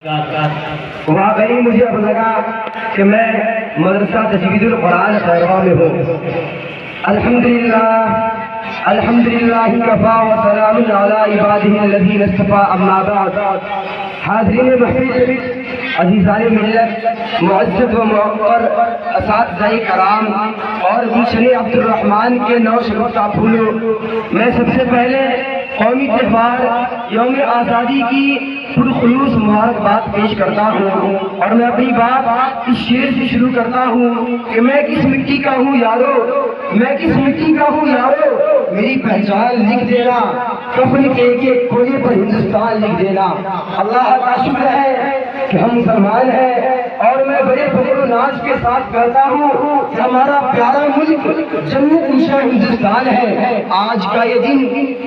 واقعی مجھے اب لگا کہ میں مدرسہ تجوید القرآن خیروا میں ہوں۔ الحمدللہ کفا وسلام علی عبادہ الذین اصطفیٰ، اما بعد۔ حاضرین محفل، عزیزان ملت، معزز و موقر اساتذہ کرام اور گلشن عبد الرحمن کے نو شگفتہ پھولوں، میں سب سے پہلے قومی تہوار یوم آزادی کی پرخلوص مبارکباد پیش کرتا ہوں، اور میں اپنی بات اس شعر سے شروع کرتا ہوں کہ میں کس مٹی کا ہوں یارو، میں کس مٹی کا ہوں یارو، میری پہچان لکھ دینا، کفن کے ایک کونے پر ہندوستان لکھ دینا۔ اللہ کا شکر ہے کہ ہم مسلمان ہیں، اور میں بڑے فخر و ناز کے ساتھ کہتا ہوں کہ ہمارا پیارا ملک جنت نشاں ہندوستان ہے۔ آج کا یہ دن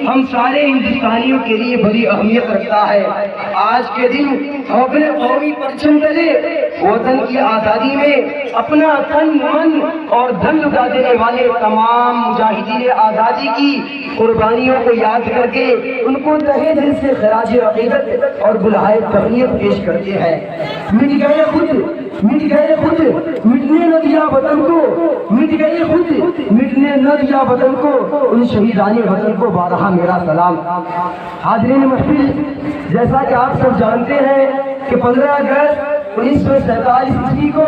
ہم سارے ہندوستانیوں کے لیے بڑی اہمیت رکھتا ہے۔ آج کے دن ہم اپنے قومی پرچم تلے وطن کی آزادی میں اپنا تن من اور دھن لٹا دینے والے تمام مجاہدین آزادی کی قربانیوں کو یاد کر کے ان کو تہہ دل سے خراج عقیدت اور بلہائے تہنیت پیش کرتے ہیں۔ مٹ گئے خود مٹنے نہ دیا وطن کو، مٹ گئے خود مٹنے نہ دیا وطن کو، ان شہیدان وطن کو بارہا میرا سلام۔ حاضرین محفل، جیسا کہ آپ سب جانتے ہیں کہ 15 اگست 1947 عیسوی کو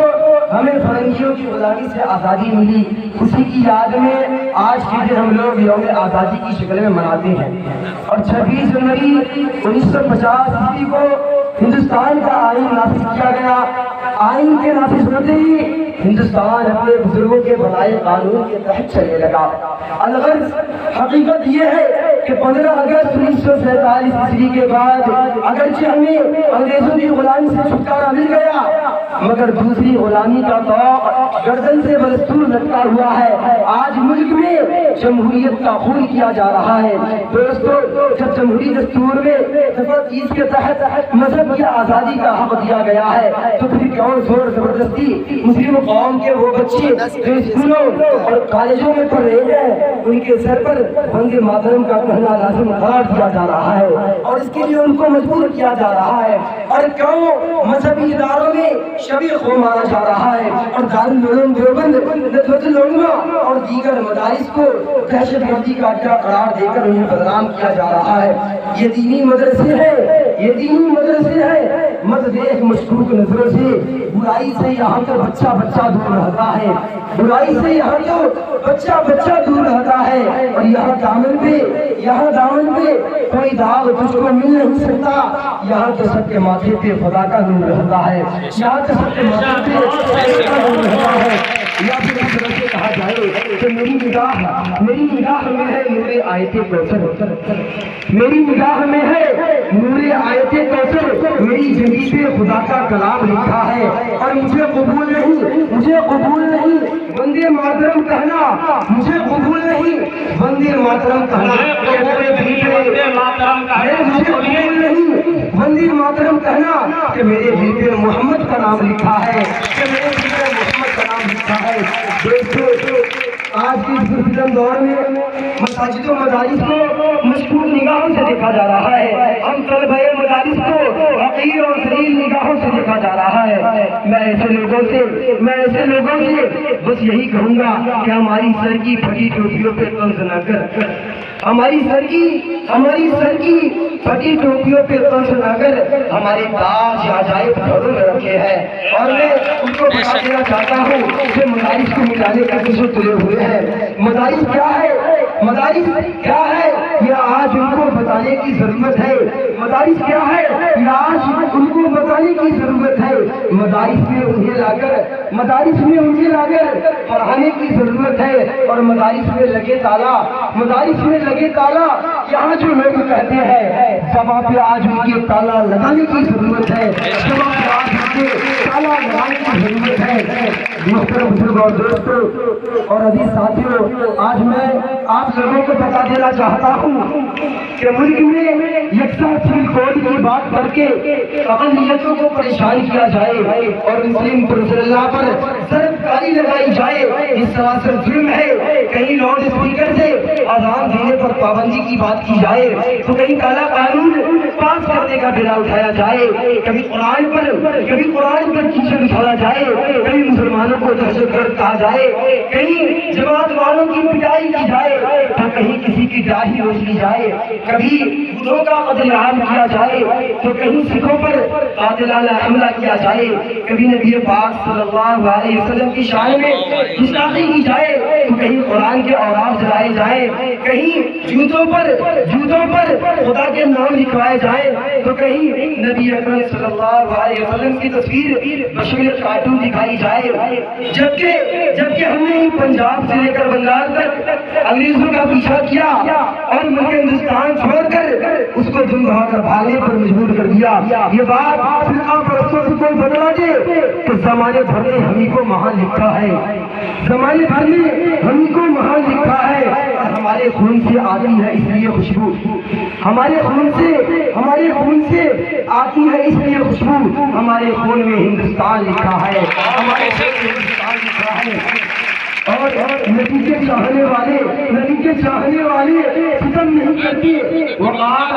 ہمیں فرنگیوں کی غلامی سے آزادی ملی۔ اسی کی یاد میں آج کے دن ہم لوگ یوم آزادی کی شکل میں مناتے ہیں، اور 26 جنوری 1950 عیسوی کو ہندوستان کا آئین نافذ کیا گیا۔ آئین کے نافذ ہوتے ہی ہندوستان اپنے بزرگوں کے بنائے قانون کے تحت چلنے لگا۔ الغرض حقیقت یہ ہے کہ 15 اگست 1947 عیسوی کے بعد اگرچہ ہمیں انگریزوں کی غلامی سے چھٹکارا مل گیا، مگر دوسری غلامی کا طوق گردن سے بدستور لٹکا ہوا ہے۔ آج ملک میں جمہوریت کا خون کیا جا رہا ہے۔ دوستو، جب جمہوری دستور میں صفحہ 30 کے تحت مذہب کی آزادی کا حق دیا گیا ہے، تو پھر کیوں زور زبردستی مسلم قوم کے وہ بچے جو اسکولوں اور کالجوں میں پڑھ رہے ہیں ان کے سر پر وندے ماترم کا کہنا لازم قرار دیا جا رہا ہے، اور اس کے لیے ان کو مجبور کیا جا رہا ہے؟ اور کیوں مذہبی اداروں میں شبیہ خو مارا جا رہا ہے، اور دارالعلوم دیوبند، ندوۃ العلماء اور دیگر مدارس کو دہشت گردی کا اڈہ قرار دے کر انہیں بدنام کیا جا رہا ہے؟ یہ دینی مدرسے ہیں، یہ دینی مدرسے ہیں۔ مت دیکھ مشکوک نظروں سے، برائی سے یہاں تو بچہ دور رہتا ہے، برائی سے یہاں تو بچہ دور رہتا ہے، اور یہاں دامن پہ کوئی داغ تجھ کو مل نہیں سکتا۔ یہاں تو سب کے ماتھے پہ خدا کا نور رہتا ہے، یہاں تو سب کے ماتھے پہ خدا کا نور رہتا ہے۔ یا پھر اس طرح سے کہا جائے کہ میری نگاہ میں ہے نور آیت کوثر، میری نگاہ میں ہے نور آیت کوثر، میری زندگی پہ خدا کا کلام لکھا ہے، اور مجھے قبول نہیں وندے ماترم کہنا، مجھے قبول نہیں وندے ماترم کہنا، مجھے قبول نہیں وندے ماترم کہنا کہ میرے دل پہ محمد کا نام لکھا ہے، کہ میرے دل پہ محمد کا نام لکھا ہے۔ دوستو، آج کے اس فلم دور میں مساجد و مدارس کو مشکوک نگاہوں سے دیکھا جا رہا ہے، ہم طلبہ مدارس کو حقیر اور ذلیل نگاہوں سے دیکھا جا رہا ہے۔ میں ایسے لوگوں سے بس یہی کہوں گا کہ ہماری سر کی پھٹی ٹوپیوں پہ طنز نہ کر، ہماری سر کی پھٹی ٹوپیوں پہ طنز نہ کر، ہمارے تاج عجائب گھروں میں رکھے ہیں، اور میں ان کو بتا دینا چاہتا ہوں کہ مدارس کو مٹانے کا کچھ تلے ہوئے ہیں۔ مدارس کیا ہے یہ آج ان کو بتانے کی ضرورت ہے۔ مدارس کیا ہے یہ آج ان کو بتانے کی ضرورت ہے۔ مدارس میں انہیں لا کر پڑھانے کی ضرورت ہے، اور مدارس میں لگے تالا یہاں جو لوگ کہتے ہیں زباں پہ آج ان کے تالا لگانے کی ضرورت ہے، زباں پہ آج ان کے تالا لگانے کی ضرورت ہے۔ محترم بزرگ اور دوستوں اور عزیز ساتھیوں، آج میں آپ لوگوں کو بتا دینا چاہتا ہوں کہ ملک میں یکساں سول کوڈ کی بات کر کے اقلیتوں کو پریشان کیا جائے اور مسلم رسول اللہ پر سرکاری لگائی جائے، اس سراسر ظلم ہے۔ کہیں لاؤڈ اسپیکر سے اذان دینے پر پابندی کی بات کی جائے تو کہیں کالا قانون پاس کرنے کا بیڑا اٹھایا جائے، کبھی قرآن پر کیچڑ اٹھایا جائے، کبھی مسلمانوں کو دہشت گرد کہا جائے، کہیں جماعت والوں کی پٹائی کی جائے تو کہیں کسی کی داڑھی روش لی جائے، کبھی بدھوں کا قتل عام کیا جائے تو کہیں سکھوں پر قاتلانہ حملہ کیا جائے، کبھی نبی پاک صلی اللہ علیہ وسلم کی شان میں گستاخی کی جائے تو کہیں قرآن کے اوراق جلائے جائیں، کہیں جوتوں پر خدا کے نام لکھوائے جائیں تو کہیں نبی اکرم صلی اللہ علیہ وسلم کی تصویر بشکل کارٹون دکھائی جائے، جبکہ ہم نے پنجاب سے لے کر بنگال تک انگریزوں کا پیچھا کیا اور ملک ہندوستان چھوڑ کر اس کو دم بہا کر بھاگنے پر مجبور کر دیا۔ یہ بات فرقہ پرستوں سے کوئی بدلا دے تو زمانے بھر میں ہمیں کو مہان لکھا ہے، زمانے بھر میں ہمیں کو مہان لکھا ہے، اور ہمارے خون سے آتی ہے اس لیے خوشبو، ہمارے خون سے آتی ہے اس لیے خوشبو، ہمارے خون میں ہندوستان لکھا ہے، ہمارے خون میں ہندوستان لکھا ہے۔ اور نتیجے چاہنے والے ستم نہیں کرتے، وقار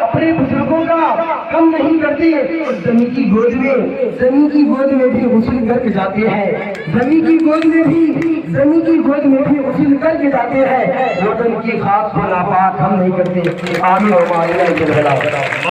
اپنے بزرگوں کا کم نہیں کرتے، زمین کی گود میں بھی غسل کر کے جاتے ہیں، زمین کی گود میں بھی غسل کر کے جاتے ہیں، وطن کی خاک کو ناپاک ہم نہیں کرتے۔ آمین و آمین۔